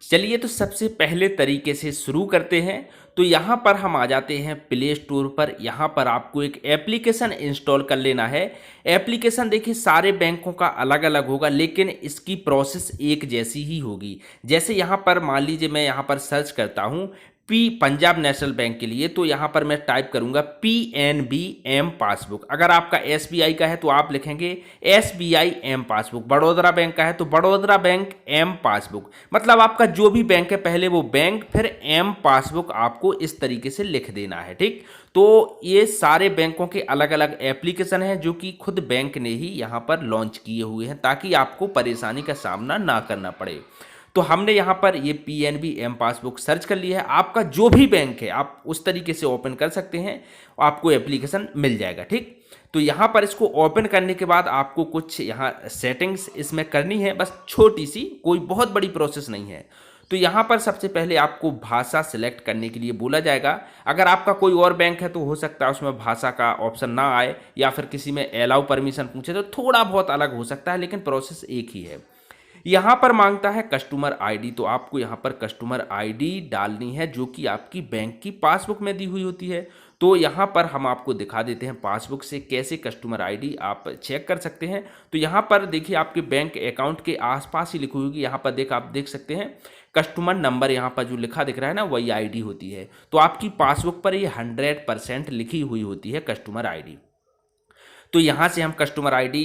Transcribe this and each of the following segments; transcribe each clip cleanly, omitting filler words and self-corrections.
चलिए तो सबसे पहले तरीके से शुरू करते हैं। तो यहाँ पर हम आ जाते हैं प्ले स्टोर पर। यहाँ पर आपको एक एप्लीकेशन इंस्टॉल कर लेना है। एप्लीकेशन देखिए सारे बैंकों का अलग अलग होगा, लेकिन इसकी प्रोसेस एक जैसी ही होगी। जैसे यहाँ पर मान लीजिए मैं यहाँ पर सर्च करता हूँ पंजाब नेशनल बैंक के लिए, तो यहाँ पर मैं टाइप करूँगा PNB एम पासबुक। अगर आपका SBI का है तो आप लिखेंगे SBI एम पासबुक। बड़ौदा बैंक का है तो बड़ौदा बैंक एम पासबुक। मतलब आपका जो भी बैंक है पहले वो बैंक फिर एम पासबुक आपको इस तरीके से लिख देना है, ठीक। तो ये सारे बैंकों के अलग अलग एप्लीकेशन हैं जो कि खुद बैंक ने ही यहाँ पर लॉन्च किए हुए हैं, ताकि आपको परेशानी का सामना ना करना पड़े। तो हमने यहाँ पर ये PNB एम पासबुक सर्च कर लिया है। आपका जो भी बैंक है आप उस तरीके से ओपन कर सकते हैं, आपको एप्लीकेशन मिल जाएगा, ठीक। तो यहाँ पर इसको ओपन करने के बाद आपको कुछ यहाँ सेटिंग्स इसमें करनी है, बस छोटी सी, कोई बहुत बड़ी प्रोसेस नहीं है। तो यहाँ पर सबसे पहले आपको भाषा सिलेक्ट करने के लिए बोला जाएगा। अगर आपका कोई और बैंक है तो हो सकता है उसमें भाषा का ऑप्शन ना आए, या फिर किसी में अलाउ परमिशन पूछे तो थोड़ा बहुत अलग हो सकता है, लेकिन प्रोसेस एक ही है। यहाँ पर मांगता है कस्टमर आईडी, तो आपको यहाँ पर कस्टमर आईडी डालनी है जो कि आपकी बैंक की पासबुक में दी हुई होती है। तो यहाँ पर हम आपको दिखा देते हैं पासबुक से कैसे कस्टमर आईडी आप चेक कर सकते हैं। तो यहाँ पर देखिए आपके बैंक अकाउंट के आसपास ही लिखी होगी, यहाँ पर आप देख सकते हैं कस्टमर नंबर, यहाँ पर जो लिखा दिख रहा है ना वही आईडी होती है। तो आपकी पासबुक पर ये 100% लिखी हुई होती है कस्टमर आईडी। तो यहाँ से हम कस्टमर आईडी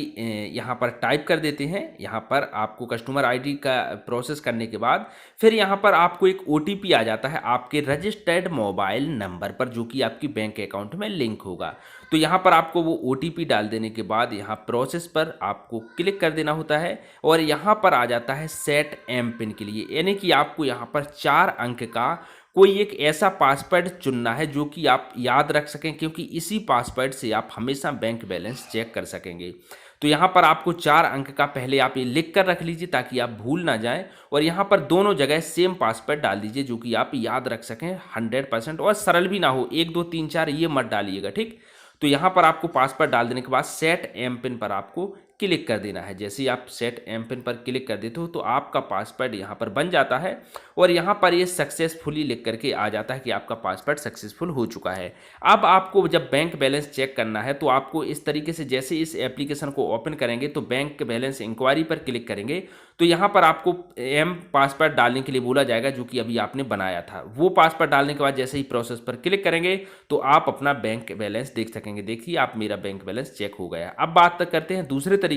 यहाँ पर टाइप कर देते हैं। यहाँ पर आपको कस्टमर आईडी का प्रोसेस करने के बाद फिर यहाँ पर आपको एक OTP आ जाता है आपके रजिस्टर्ड मोबाइल नंबर पर, जो कि आपकी बैंक अकाउंट में लिंक होगा। तो यहाँ पर आपको वो OTP डाल देने के बाद यहाँ प्रोसेस पर आपको क्लिक कर देना होता है, और यहाँ पर आ जाता है सेट एम पिन के लिए, यानी कि आपको यहाँ पर 4 अंक का कोई एक ऐसा पासवर्ड चुनना है जो कि आप याद रख सकें, क्योंकि इसी पासवर्ड से आप हमेशा बैंक बैलेंस चेक कर सकेंगे। तो यहाँ पर आपको 4 अंक का पहले आप ये लिख कर रख लीजिए ताकि आप भूल ना जाएं, और यहाँ पर दोनों जगह सेम पासवर्ड डाल दीजिए जो कि आप याद रख सकें 100%, और सरल भी ना हो 1 2 3 4 ये मत डालिएगा, ठीक। तो यहाँ पर आपको पासवर्ड डाल देने के बाद सेट एम पिन पर आपको क्लिक कर देना है। जैसे ही आप सेट एम पिन पर क्लिक कर देते हो तो आपका पासवर्ड यहाँ पर बन जाता है, और यहाँ पर ये सक्सेसफुली लिख करके आ जाता है कि आपका पासवर्ड सक्सेसफुल हो चुका है। अब आपको जब बैंक बैलेंस चेक करना है तो आपको इस तरीके से, जैसे इस एप्लीकेशन को ओपन करेंगे तो बैंक बैलेंस इंक्वायरी पर क्लिक करेंगे, तो यहाँ पर आपको एम पासवर्ड डालने के लिए बोला जाएगा जो कि अभी आपने बनाया था। वो पासवर्ड डालने के बाद जैसे ही प्रोसेस पर क्लिक करेंगे तो आप अपना बैंक बैलेंस देख सकेंगे। देखिए आप मेरा बैंक बैलेंस चेक हो गया। अब बात करते हैं दूसरे तरीके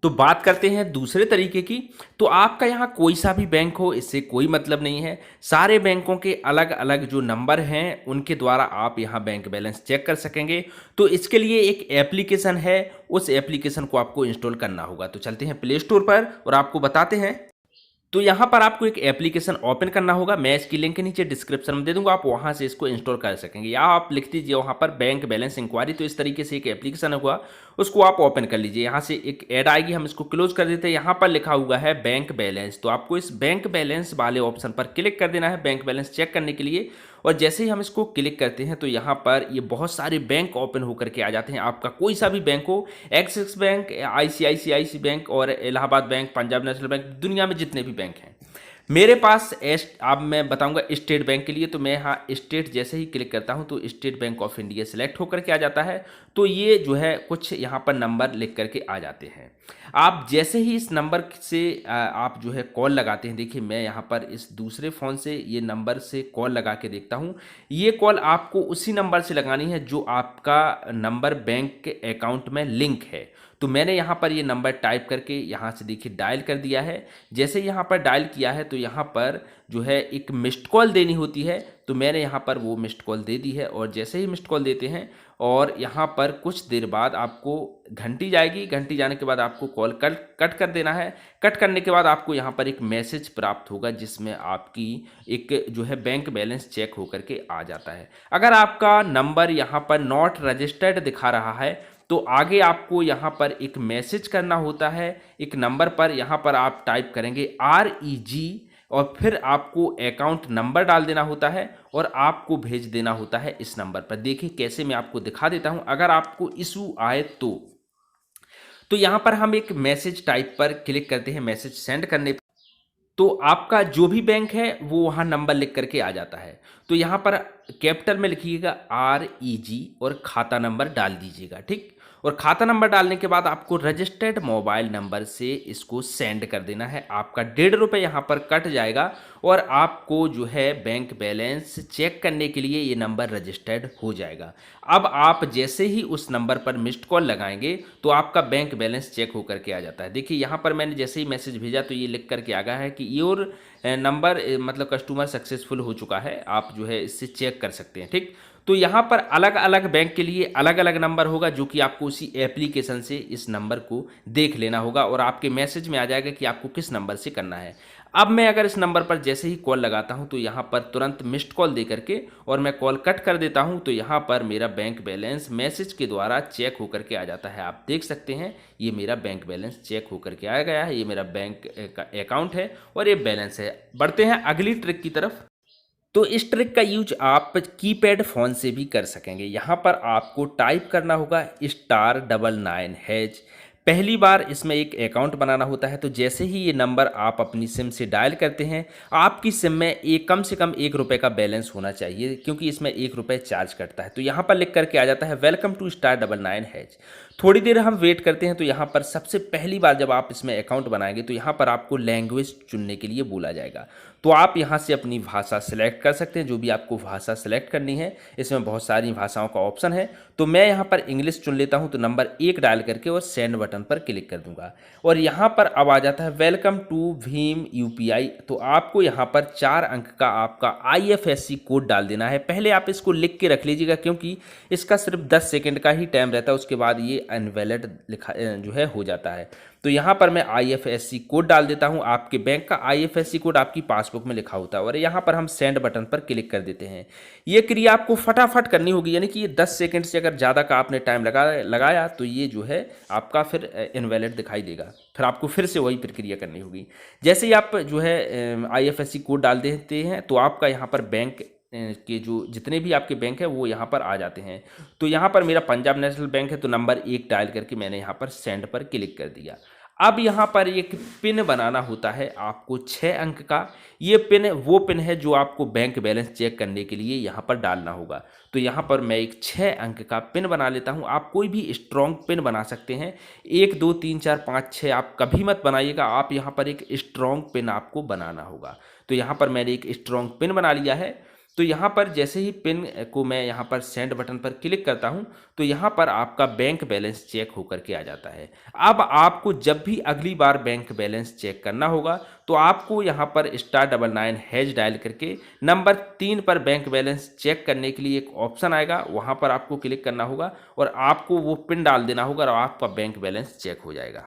तो बात करते हैं दूसरे तरीके की। तो आपका यहाँ कोई सा भी बैंक हो, इससे कोई मतलब नहीं है। सारे बैंकों के अलग अलग जो नंबर हैं उनके द्वारा आप यहाँ बैंक बैलेंस चेक कर सकेंगे। तो इसके लिए एक एप्लीकेशन है, उस एप्लीकेशन को आपको इंस्टॉल करना होगा। तो चलते हैं प्ले स्टोर पर और आपको बताते हैं। तो यहाँ पर आपको एक एप्लीकेशन ओपन करना होगा, मैं इसकी लिंक के नीचे डिस्क्रिप्शन में दे दूंगा, आप वहाँ से इसको इंस्टॉल कर सकेंगे। या आप लिख दीजिए वहाँ पर बैंक बैलेंस इंक्वायरी, तो इस तरीके से एक एप्लीकेशन होगा, उसको आप ओपन कर लीजिए। यहाँ से एक ऐड आएगी, हम इसको क्लोज कर देते हैं। यहाँ पर लिखा हुआ है बैंक बैलेंस, तो आपको इस बैंक बैलेंस वाले ऑप्शन पर क्लिक कर देना है बैंक बैलेंस चेक करने के लिए। और जैसे ही हम इसको क्लिक करते हैं तो यहाँ पर ये बहुत सारे बैंक ओपन होकर के आ जाते हैं। आपका कोई सा भी बैंक हो, एक्सिस बैंक, ICICI बैंक और Allahabad bank, Punjab national bank, दुनिया में जितने भी बैंक हैं। मेरे पास अब मैं बताऊंगा स्टेट बैंक के लिए, तो मैं यहाँ स्टेट जैसे ही क्लिक करता हूँ तो state bank of India select होकर के आ जाता है। तो ये जो है कुछ यहाँ पर नंबर लिख करके आ जाते हैं। आप जैसे ही इस नंबर से आप जो है कॉल लगाते हैं, देखिए मैं यहाँ पर इस दूसरे फ़ोन से ये नंबर से कॉल लगा के देखता हूँ। ये कॉल आपको उसी नंबर से लगानी है जो आपका नंबर बैंक के अकाउंट में लिंक है। तो मैंने यहाँ पर ये नंबर टाइप करके यहाँ से देखिए डायल कर दिया है। जैसे यहाँ पर डायल किया है तो यहाँ पर जो है एक मिस्ड कॉल देनी होती है, तो मैंने यहाँ पर वो मिस्ड कॉल दे दी है। और जैसे ही मिस्ड कॉल देते हैं और यहाँ पर कुछ देर बाद आपको घंटी जाएगी, घंटी जाने के बाद आपको कॉल कट कर देना है। कट करने के बाद आपको यहाँ पर एक मैसेज प्राप्त होगा जिसमें आपकी एक जो है बैंक बैलेंस चेक होकर के आ जाता है। अगर आपका नंबर यहाँ पर नॉट रजिस्टर्ड दिखा रहा है तो आगे आपको यहाँ पर एक मैसेज करना होता है एक नंबर पर। यहाँ पर आप टाइप करेंगे REG और फिर आपको अकाउंट नंबर डाल देना होता है और आपको भेज देना होता है इस नंबर पर। देखिए कैसे मैं आपको दिखा देता हूँ। अगर आपको इशू आए तो यहाँ पर हम एक मैसेज टाइप पर क्लिक करते हैं, मैसेज सेंड करने। तो आपका जो भी बैंक है वो वहाँ नंबर लिख करके आ जाता है। तो यहाँ पर कैपिटल में लिखिएगा REG और खाता नंबर डाल दीजिएगा, ठीक। और खाता नंबर डालने के बाद आपको रजिस्टर्ड मोबाइल नंबर से इसको सेंड कर देना है। आपका 1.5 रुपये यहाँ पर कट जाएगा और आपको जो है बैंक बैलेंस चेक करने के लिए ये नंबर रजिस्टर्ड हो जाएगा। अब आप जैसे ही उस नंबर पर मिस्ड कॉल लगाएंगे तो आपका बैंक बैलेंस चेक होकर के आ जाता है। देखिए यहाँ पर मैंने जैसे ही मैसेज भेजा तो ये लिख करके आ गया है कि योर नंबर मतलब कस्टमर सक्सेसफुल हो चुका है, आप जो है इससे चेक कर सकते हैं, ठीक। तो यहाँ पर अलग अलग बैंक के लिए अलग अलग नंबर होगा जो कि आपको उसी एप्लीकेशन से इस नंबर को देख लेना होगा और आपके मैसेज में आ जाएगा कि आपको किस नंबर से करना है। अब मैं अगर इस नंबर पर जैसे ही कॉल लगाता हूं तो यहाँ पर तुरंत मिस्ड कॉल दे करके और मैं कॉल कट कर देता हूं तो यहाँ पर मेरा बैंक बैलेंस मैसेज के द्वारा चेक होकर के आ जाता है। आप देख सकते हैं ये मेरा बैंक बैलेंस चेक होकर के आ गया है, ये मेरा बैंक का अकाउंट है और ये बैलेंस है। बढ़ते हैं अगली ट्रिक की तरफ। तो इस ट्रिक का यूज आप कीपैड फ़ोन से भी कर सकेंगे। यहाँ पर आपको टाइप करना होगा *99#। पहली बार इसमें एक अकाउंट बनाना होता है। तो जैसे ही ये नंबर आप अपनी सिम से डायल करते हैं आपकी सिम में एक कम से कम 1 रुपये का बैलेंस होना चाहिए क्योंकि इसमें 1 रुपये चार्ज कटता है। तो यहाँ पर लिख करके आ जाता है वेलकम टू *99#। थोड़ी देर हम वेट करते हैं तो यहाँ पर सबसे पहली बार जब आप इसमें अकाउंट बनाएंगे तो यहाँ पर आपको लैंग्वेज चुनने के लिए बोला जाएगा। तो आप यहाँ से अपनी भाषा सेलेक्ट कर सकते हैं, जो भी आपको भाषा सेलेक्ट करनी है। इसमें बहुत सारी भाषाओं का ऑप्शन है। तो मैं यहाँ पर इंग्लिश चुन लेता हूँ तो नंबर 1 डायल करके और सेंड बटन पर क्लिक कर दूंगा और यहाँ पर अब आ जाता है वेलकम टू भीम UPI। तो आपको यहाँ पर 4 अंक का आपका IFSC कोड डाल देना है। पहले आप इसको लिख के रख लीजिएगा क्योंकि इसका सिर्फ 10 सेकेंड का ही टाइम रहता है, उसके बाद ये अनवैलिड लिखा जो है हो जाता है। तो यहाँ पर मैं IFSC कोड डाल देता हूँ। आपके बैंक का IFSC कोड आपकी पासबुक में लिखा होता है और यहाँ पर हम सेंड बटन पर क्लिक कर देते हैं। ये क्रिया आपको फटाफट करनी होगी, यानी कि ये 10 सेकंड से अगर ज़्यादा का आपने टाइम लगाया तो ये जो है आपका फिर इनवैलिड दिखाई देगा। फिर आपको फिर से वही प्रक्रिया करनी होगी। जैसे ही आप जो है IFSC कोड डाल देते हैं तो आपका यहाँ पर बैंक के जो जितने भी आपके बैंक है वो यहाँ पर आ जाते हैं। तो यहाँ पर मेरा पंजाब नेशनल बैंक है तो नंबर 1 डायल करके मैंने यहाँ पर सेंड पर क्लिक कर दिया। अब यहाँ पर एक पिन बनाना होता है आपको 6 अंक का। ये पिन वो पिन है जो आपको बैंक बैलेंस चेक करने के लिए यहाँ पर डालना होगा। तो यहाँ पर मैं एक 6 अंक का पिन बना लेता हूँ। आप कोई भी स्ट्रॉन्ग पिन बना सकते हैं। 1 2 3 4 5 6 आप कभी मत बनाइएगा, आप यहाँ पर एक स्ट्रॉन्ग पिन आपको बनाना होगा। तो यहाँ पर मैंने एक स्ट्रॉन्ग पिन बना लिया है। तो यहाँ पर जैसे ही पिन को मैं यहाँ पर सेंड बटन पर क्लिक करता हूँ तो यहाँ पर आपका बैंक बैलेंस चेक होकर के आ जाता है। अब आपको जब भी अगली बार बैंक बैलेंस चेक करना होगा तो आपको यहाँ पर *99# डायल करके नंबर 3 पर बैंक बैलेंस चेक करने के लिए एक ऑप्शन आएगा, वहाँ पर आपको क्लिक करना होगा और आपको वो पिन डाल देना होगा और आपका बैंक बैलेंस चेक हो जाएगा।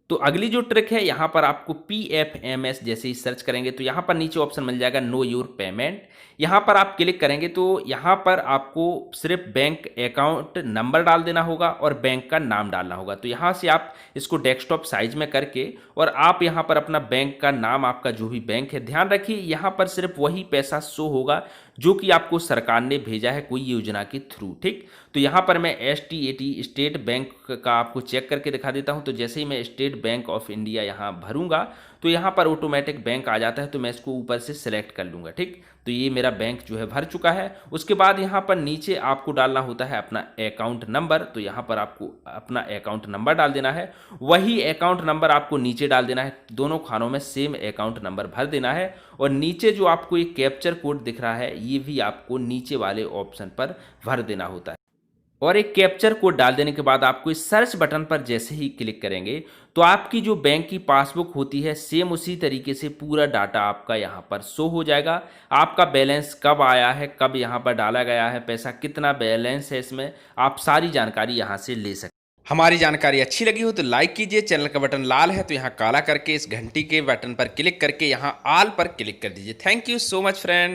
तो अगली जो ट्रिक है यहाँ पर आपको PFMS जैसे ही सर्च करेंगे तो यहाँ पर नीचे ऑप्शन मिल जाएगा नो योर पेमेंट। यहाँ पर आप क्लिक करेंगे तो यहाँ पर आपको सिर्फ बैंक अकाउंट नंबर डाल देना होगा और बैंक का नाम डालना होगा। तो यहाँ से आप इसको डेस्कटॉप साइज में करके और आप यहाँ पर अपना बैंक का नाम, आपका जो भी बैंक है, ध्यान रखिए यहाँ पर सिर्फ वही पैसा शो होगा जो कि आपको सरकार ने भेजा है कोई योजना के थ्रू, ठीक। तो यहाँ पर मैं STAT स्टेट बैंक का आपको चेक करके दिखा देता हूँ। तो जैसे ही मैं स्टेट बैंक ऑफ इंडिया यहाँ भरूंगा तो यहाँ पर ऑटोमेटिक बैंक आ जाता है। तो मैं इसको ऊपर से सिलेक्ट कर लूँगा, ठीक। तो ये मेरा बैंक जो है भर चुका है। उसके बाद यहाँ पर नीचे आपको डालना होता है अपना अकाउंट नंबर। तो यहाँ पर आपको अपना अकाउंट नंबर डाल देना है, वही अकाउंट नंबर आपको नीचे डाल देना है। दोनों खानों में सेम अकाउंट नंबर भर देना है और नीचे जो आपको एक कैप्चर कोड दिख रहा है ये भी आपको नीचे वाले ऑप्शन पर भर देना होता है। और एक कैप्चर कोड डाल देने के बाद आपको इस सर्च बटन पर जैसे ही क्लिक करेंगे तो आपकी जो बैंक की पासबुक होती है सेम उसी तरीके से पूरा डाटा आपका यहाँ पर शो हो जाएगा। आपका बैलेंस कब आया है, कब यहाँ पर डाला गया है पैसा, कितना बैलेंस है, इसमें आप सारी जानकारी यहाँ से ले सकते हैं। हमारी जानकारी अच्छी लगी हो तो लाइक कीजिए। चैनल का बटन लाल है तो यहाँ काला करके इस घंटी के बटन पर क्लिक करके यहाँ ऑल पर क्लिक कर दीजिए। Thank you so much friend.